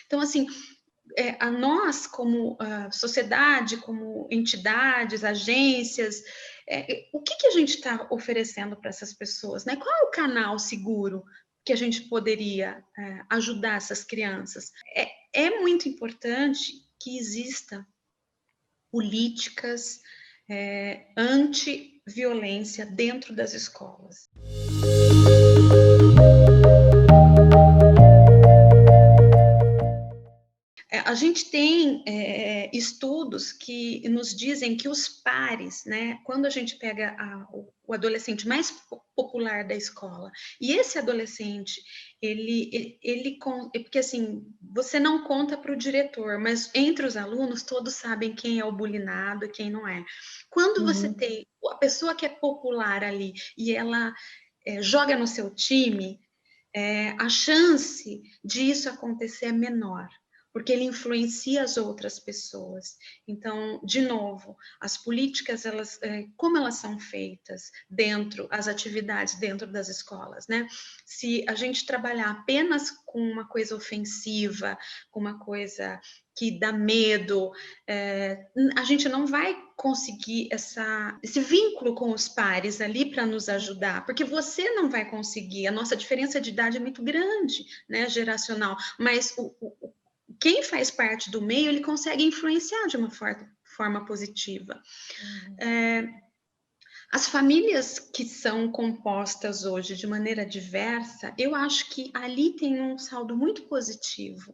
Então, assim, a nós, como sociedade, como entidades, agências, o que a gente está oferecendo para essas pessoas, né? Qual é o canal seguro que a gente poderia ajudar essas crianças? É muito importante que exista políticas anti-violência dentro das escolas. A gente tem estudos que nos dizem que os pares, né, quando a gente pega o adolescente mais popular da escola, e esse adolescente, porque assim, você não conta para o diretor, mas entre os alunos todos sabem quem é o bulinado e quem não é. Quando você tem a pessoa que é popular ali e ela joga no seu time, a chance disso acontecer é menor, porque ele influencia as outras pessoas. Então, de novo, as políticas, como elas são feitas as atividades dentro das escolas, né? Se a gente trabalhar apenas com uma coisa ofensiva, com uma coisa que dá medo, a gente não vai conseguir esse vínculo com os pares ali para nos ajudar, porque você não vai conseguir, a nossa diferença de idade é muito grande, né, geracional, mas quem faz parte do meio, ele consegue influenciar de uma forma positiva. As famílias que são compostas hoje de maneira diversa, eu acho que ali tem um saldo muito positivo,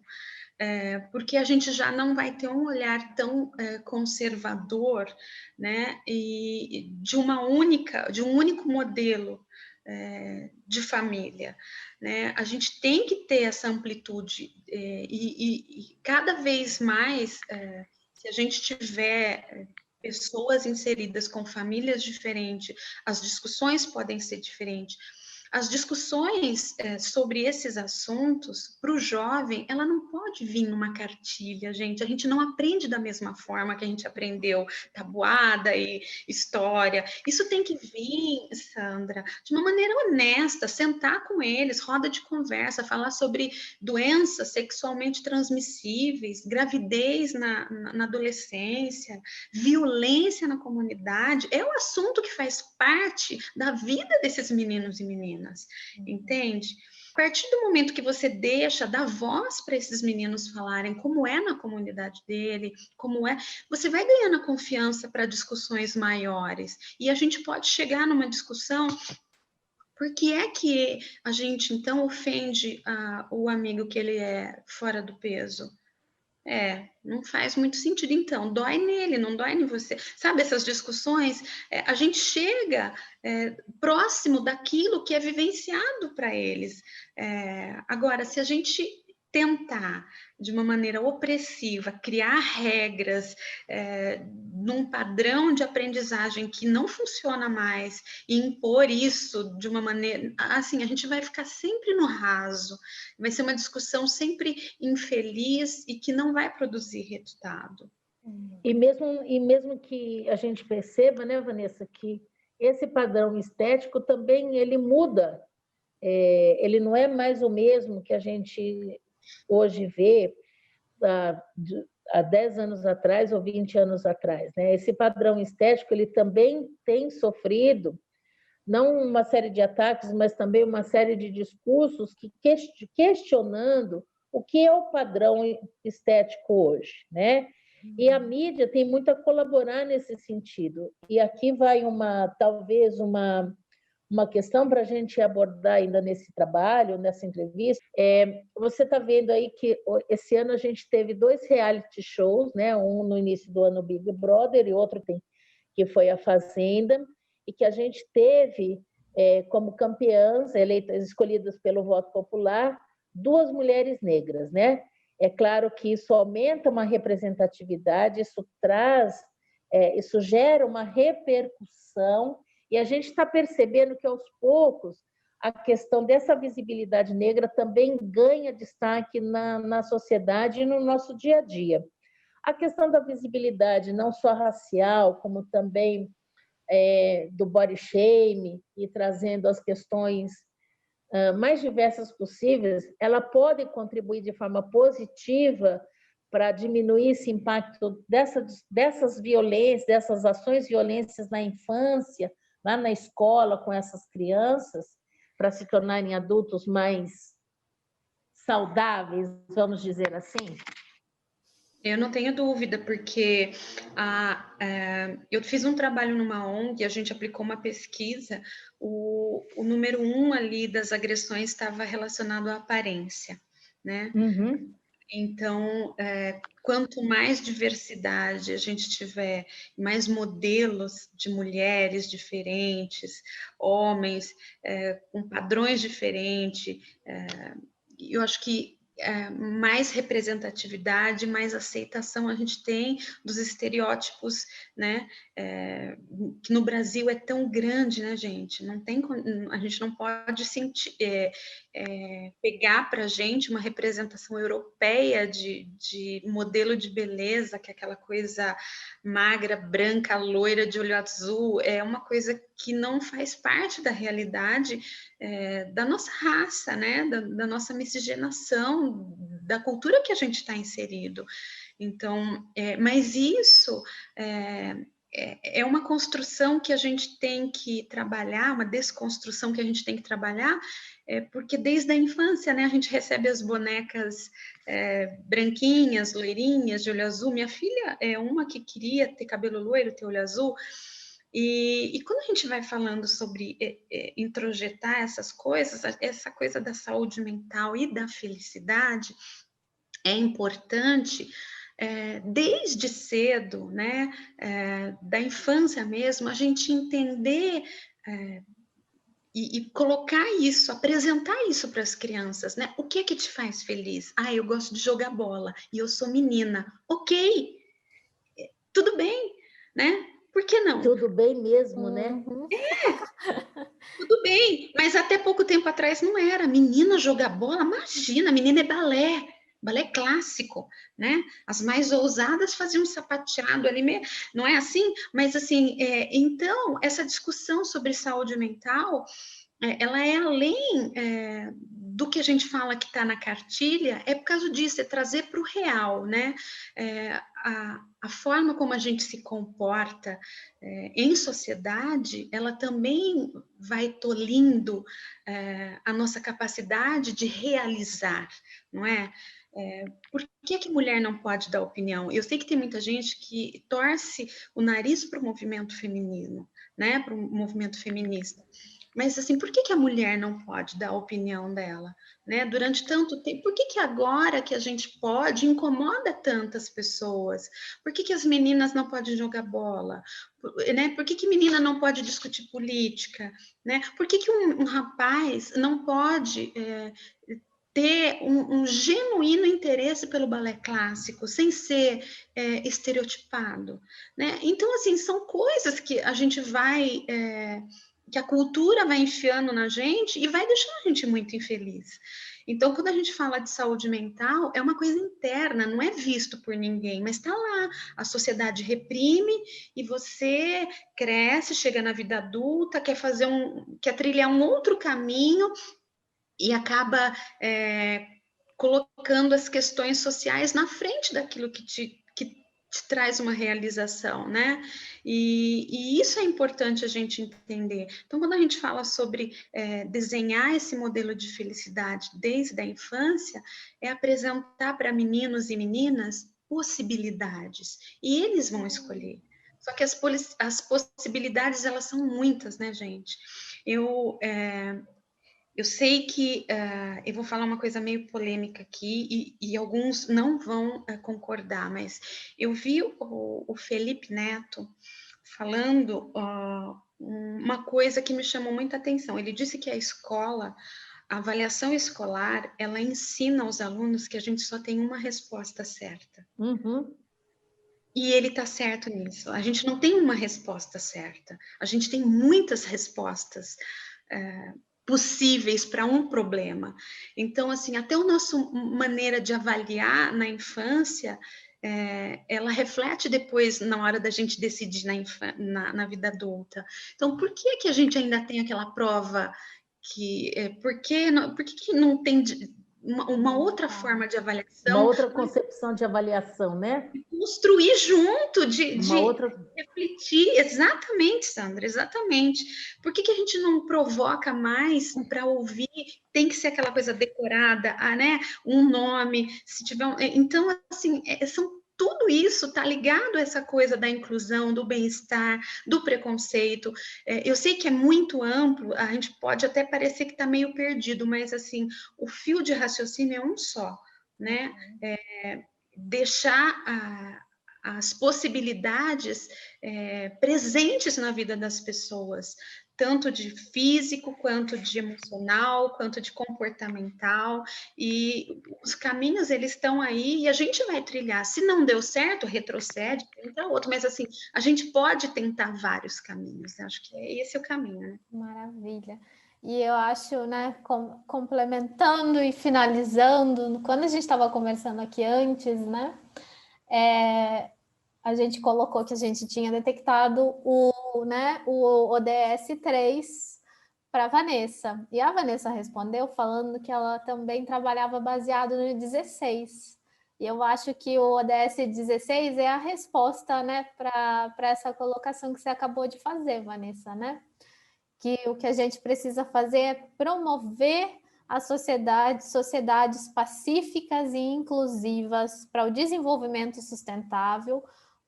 porque a gente já não vai ter um olhar tão conservador, né, e de um único modelo de família, né? A gente tem que ter essa amplitude e cada vez mais, se a gente tiver pessoas inseridas com famílias diferentes, as discussões podem ser diferentes. As discussões sobre esses assuntos, para o jovem, ela não pode vir numa cartilha, gente. A gente não aprende da mesma forma que a gente aprendeu tabuada e história. Isso tem que vir, Sandra, de uma maneira honesta, sentar com eles, roda de conversa, falar sobre doenças sexualmente transmissíveis, gravidez na adolescência, violência na comunidade. É um assunto que faz parte da vida desses meninos e meninas. Entende? A partir do momento que você dá voz para esses meninos falarem como é na comunidade dele, você vai ganhando a confiança para discussões maiores. E a gente pode chegar numa discussão. Por que é que a gente, então, ofende o amigo que ele é fora do peso? Não faz muito sentido. Então, dói nele, não dói em você. Sabe, essas discussões, a gente chega próximo daquilo que é vivenciado para eles. Agora, se a gente tentar, de uma maneira opressiva, criar regras num padrão de aprendizagem que não funciona mais e impor isso de uma maneira... Assim, a gente vai ficar sempre no raso, vai ser uma discussão sempre infeliz e que não vai produzir resultado. E mesmo que a gente perceba, né, Vanessa, que esse padrão estético também ele muda, ele não é mais o mesmo que a gente hoje vê há 10 anos atrás ou 20 anos atrás, né? Esse padrão estético ele também tem sofrido não uma série de ataques, mas também uma série de discursos que questionando o que é o padrão estético hoje, né? E a mídia tem muito a colaborar nesse sentido. E aqui vai talvez uma questão para a gente abordar ainda nesse trabalho, nessa entrevista. Você está vendo aí que esse ano a gente teve 2 reality shows, né? Um no início do ano, Big Brother, e outro que foi a Fazenda, e que a gente teve como campeãs eleitas, escolhidas pelo voto popular, 2 mulheres negras, né? É claro que isso aumenta uma representatividade, isso gera uma repercussão, e a gente está percebendo que, aos poucos, a questão dessa visibilidade negra também ganha destaque na sociedade e no nosso dia a dia. A questão da visibilidade, não só racial, como também do body shame, e trazendo as questões mais diversas possíveis, ela pode contribuir de forma positiva para diminuir esse impacto dessas violências, dessas ações violências na infância, lá na escola com essas crianças, para se tornarem adultos mais saudáveis, vamos dizer assim? Eu não tenho dúvida, porque eu fiz um trabalho numa ONG, a gente aplicou uma pesquisa, o número 1 ali das agressões estava relacionado à aparência, né? Uhum. Então, quanto mais diversidade a gente tiver, mais modelos de mulheres diferentes, homens com padrões diferentes, eu acho que mais representatividade, mais aceitação a gente tem dos estereótipos, né? Que no Brasil é tão grande, né, gente? Não tem, a gente não pode sentir, pegar para a gente uma representação europeia de modelo de beleza, que é aquela coisa magra, branca, loira, de olho azul, é uma coisa que não faz parte da realidade da nossa raça, né? Da nossa miscigenação, da cultura que a gente está inserido. Então, mas isso é uma construção que a gente tem que trabalhar, uma desconstrução que a gente tem que trabalhar, porque desde a infância, né, a gente recebe as bonecas branquinhas, loirinhas, de olho azul. Minha filha é uma que queria ter cabelo loiro, ter olho azul. E quando a gente vai falando sobre introjetar essas coisas, essa coisa da saúde mental e da felicidade, é importante desde cedo, né, da infância mesmo, a gente entender e colocar isso, apresentar isso para as crianças, né? O que é que te faz feliz? Ah, eu gosto de jogar bola e eu sou menina. Ok, tudo bem, né? Por que não? Tudo bem mesmo, né? Uhum. Tudo bem, mas até pouco tempo atrás não era. Menina jogar bola, imagina, menina é balé, balé clássico, né? As mais ousadas faziam um sapateado ali, não é assim? Mas assim, então, essa discussão sobre saúde mental, ela é além do que a gente fala que está na cartilha, é por causa disso, é trazer para o real, né? A forma como a gente se comporta em sociedade, ela também vai tolhindo a nossa capacidade de realizar, não é? Por que mulher não pode dar opinião? Eu sei que tem muita gente que torce o nariz para o movimento feminino, né? Para o movimento feminista. Mas, assim, por que a mulher não pode dar a opinião dela, né? Durante tanto tempo, por que agora que a gente pode, incomoda tantas pessoas? Por que as meninas não podem jogar bola? Né? Por que menina não pode discutir política? Né? Por que um rapaz não pode ter um genuíno interesse pelo balé clássico, sem ser estereotipado? Né? Então, assim, são coisas que a gente vai... que a cultura vai enfiando na gente e vai deixando a gente muito infeliz. Então, quando a gente fala de saúde mental, é uma coisa interna, não é visto por ninguém, mas está lá. A sociedade reprime e você cresce, chega na vida adulta, quer trilhar um outro caminho e acaba colocando as questões sociais na frente daquilo que te traz uma realização, né? E isso é importante a gente entender. Então, quando a gente fala sobre desenhar esse modelo de felicidade desde a infância, é apresentar para meninos e meninas possibilidades, e eles vão escolher. Só que as possibilidades, elas são muitas, né, gente? Eu sei que eu vou falar uma coisa meio polêmica aqui e alguns não vão concordar, mas eu vi o Felipe Neto falando uma coisa que me chamou muita atenção. Ele disse que a avaliação escolar, ela ensina aos alunos que a gente só tem uma resposta certa. Uhum. E ele está certo nisso. A gente não tem uma resposta certa. A gente tem muitas respostas possíveis para um problema. Então, assim, até a nossa maneira de avaliar na infância, ela reflete depois na hora da gente decidir na vida adulta. Então, por que a gente ainda tem aquela prova por que não tem uma outra forma de Uma avaliação, outra concepção de avaliação, né? construir junto, Uma outra. refletir. Exatamente, Sandra, exatamente. Por que a gente não provoca mais para ouvir? Tem que ser aquela coisa decorada, né? Um nome, se tiver então, assim, tudo isso está ligado a essa coisa da inclusão, do bem-estar, do preconceito. Eu sei que é muito amplo, a gente pode até parecer que está meio perdido, mas assim, o fio de raciocínio é um só, né? Deixar as possibilidades presentes na vida das pessoas, tanto de físico, quanto de emocional, quanto de comportamental, e os caminhos, eles estão aí, e a gente vai trilhar. Se não deu certo, retrocede, tenta outro, mas assim, a gente pode tentar vários caminhos, acho que esse é o caminho, né? Maravilha. E eu acho, né, complementando e finalizando, quando a gente estava conversando aqui antes, né, a gente colocou que a gente tinha detectado o ODS-3 para a Vanessa. E a Vanessa respondeu falando que ela também trabalhava baseado no 16. E eu acho que o ODS 16 é a resposta, né, para essa colocação que você acabou de fazer, Vanessa, né? Que o que a gente precisa fazer é promover a sociedades pacíficas e inclusivas para o desenvolvimento sustentável,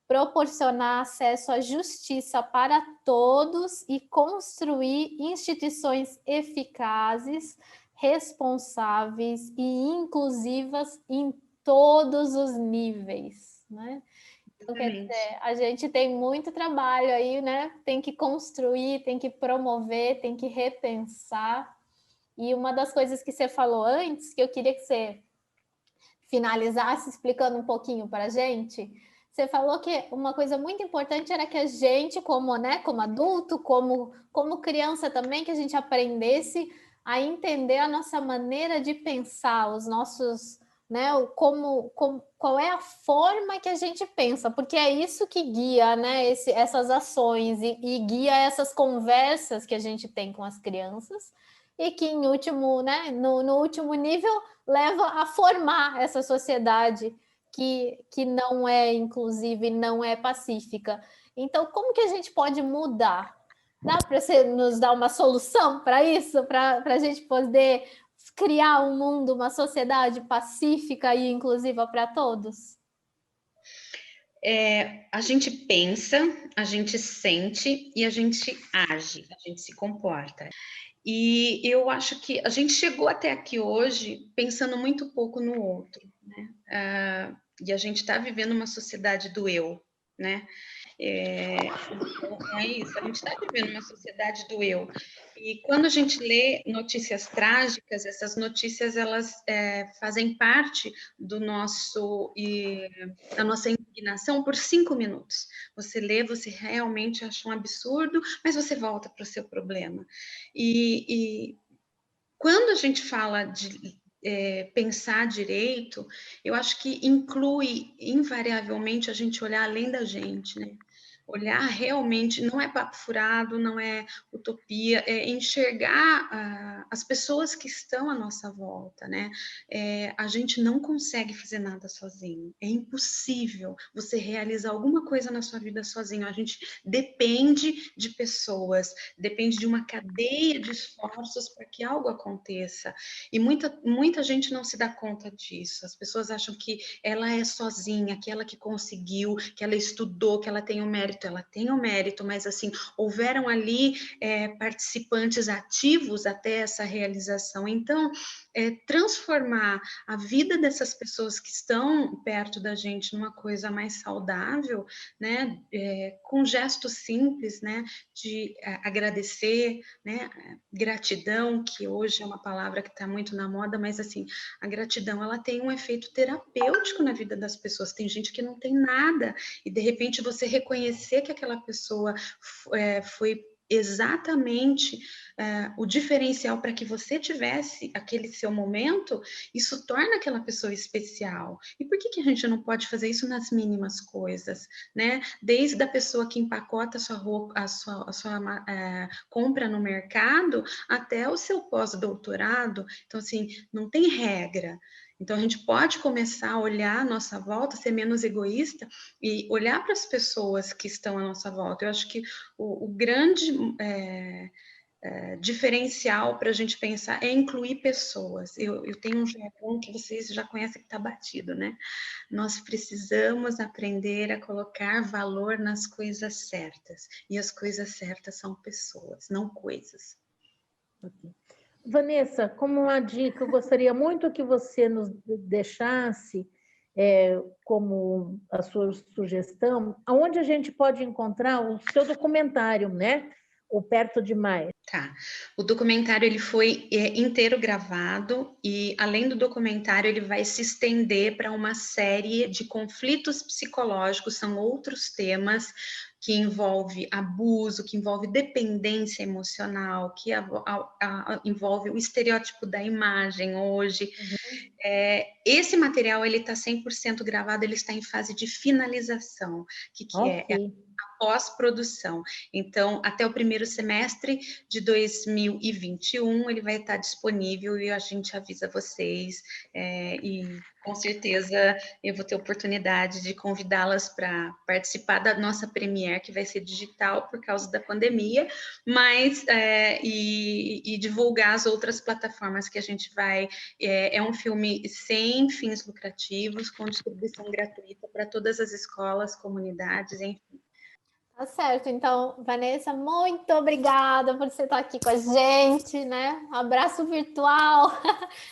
proporcionar acesso à justiça para todos e construir instituições eficazes, responsáveis e inclusivas em todos os níveis, né? Então, quer dizer, a gente tem muito trabalho aí, né? Tem que construir, tem que promover, tem que repensar. E uma das coisas que você falou antes, que eu queria que você finalizasse explicando um pouquinho para a gente, você falou que uma coisa muito importante era que a gente, como adulto, como criança também, que a gente aprendesse a entender a nossa maneira de pensar, os nossos, né, qual é a forma que a gente pensa, porque é isso que guia, né, essas ações e guia essas conversas que a gente tem com as crianças e que em último, né, no último nível leva a formar essa sociedade que não é inclusiva e não é pacífica. Então, como que a gente pode mudar? Dá para você nos dar uma solução para isso, para a gente poder criar um mundo, uma sociedade pacífica e inclusiva para todos? A gente pensa, a gente sente e a gente age, a gente se comporta. E eu acho que a gente chegou até aqui hoje pensando muito pouco no outro, né? E a gente está vivendo uma sociedade do eu, né? Então, é isso, a gente está vivendo uma sociedade do eu. E quando a gente lê notícias trágicas, essas notícias, elas fazem parte da nossa indignação por 5 minutos. Você lê, você realmente acha um absurdo, mas você volta para o seu problema. E quando a gente fala de pensar direito, eu acho que inclui, invariavelmente, a gente olhar além da gente, né? Olhar realmente, não é papo furado, não é utopia, é enxergar as pessoas que estão à nossa volta, né? A gente não consegue fazer nada sozinho, é impossível você realizar alguma coisa na sua vida sozinho, a gente depende de pessoas, depende de uma cadeia de esforços para que algo aconteça, e muita gente não se dá conta disso, as pessoas acham que ela é sozinha, que ela que conseguiu, que ela estudou, que ela tem o mérito, ela tem o mérito, mas assim, houveram ali participantes ativos até essa realização. Então, transformar a vida dessas pessoas que estão perto da gente numa coisa mais saudável, né, com gestos simples, né, de agradecer, né, gratidão, que hoje é uma palavra que está muito na moda, mas assim, a gratidão, ela tem um efeito terapêutico na vida das pessoas. Tem gente que não tem nada, e de repente você reconhecer que aquela pessoa foi exatamente o diferencial para que você tivesse aquele seu momento, isso torna aquela pessoa especial. E por que a gente não pode fazer isso nas mínimas coisas, né? Desde a pessoa que empacota a sua roupa, a sua compra no mercado, até o seu pós-doutorado. Então, assim, não tem regra. Então, a gente pode começar a olhar à nossa volta, ser menos egoísta e olhar para as pessoas que estão à nossa volta. Eu acho que o grande diferencial para a gente pensar é incluir pessoas. Eu tenho um jargão que vocês já conhecem que está batido, né? Nós precisamos aprender a colocar valor nas coisas certas. E as coisas certas são pessoas, não coisas. Okay. Vanessa, como uma dica, eu gostaria muito que você nos deixasse, como a sua sugestão, aonde a gente pode encontrar o seu documentário, né? O Perto Demais. Tá. O documentário ele foi inteiro gravado e, além do documentário, ele vai se estender para uma série de conflitos psicológicos, são outros temas que envolve abuso, que envolve dependência emocional, que envolve o estereótipo da imagem hoje. Uhum. Esse material ele está 100% gravado, ele está em fase de finalização, que okay. É a pós-produção. Então, até o primeiro semestre de 2021, ele vai estar disponível e a gente avisa vocês. E com certeza eu vou ter oportunidade de convidá-las para participar da nossa premiere, que vai ser digital por causa da pandemia, mas e divulgar as outras plataformas que a gente vai. É um filme sem fins lucrativos, com distribuição gratuita para todas as escolas, comunidades, enfim. Tá certo, então, Vanessa, muito obrigada por você estar aqui com a gente, né? Um abraço virtual,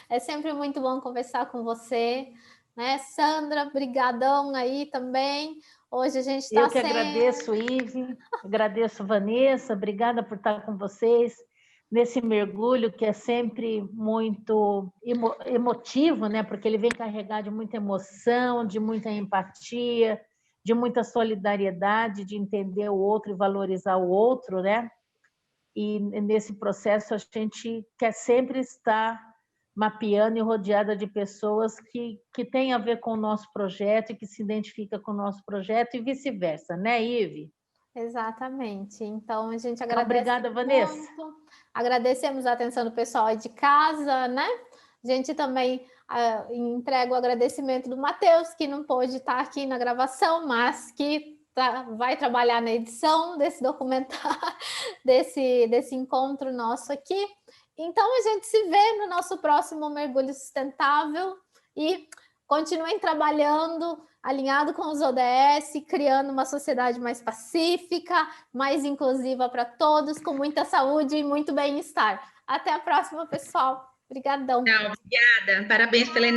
é sempre muito bom conversar com você, né? Sandra, brigadão aí também. Hoje a gente está Eu que agradeço, Ive, agradeço, Vanessa, obrigada por estar com vocês nesse mergulho que é sempre muito emotivo, né? Porque ele vem carregado de muita emoção, de muita empatia, de muita solidariedade, de entender o outro e valorizar o outro, né? E nesse processo a gente quer sempre estar mapeando e rodeada de pessoas que têm a ver com o nosso projeto e que se identificam com o nosso projeto e vice-versa, né, Ive? Exatamente. Então, a gente agradece. Obrigada, Vanessa. Muito. Agradecemos a atenção do pessoal aí de casa, né? A gente também entrega o agradecimento do Matheus, que não pôde estar aqui na gravação, mas que vai trabalhar na edição desse documentário, desse encontro nosso aqui. Então, a gente se vê no nosso próximo Mergulho Sustentável e continuem trabalhando alinhado com os ODS, criando uma sociedade mais pacífica, mais inclusiva para todos, com muita saúde e muito bem-estar. Até a próxima, pessoal. Obrigadão. Obrigada. Parabéns pela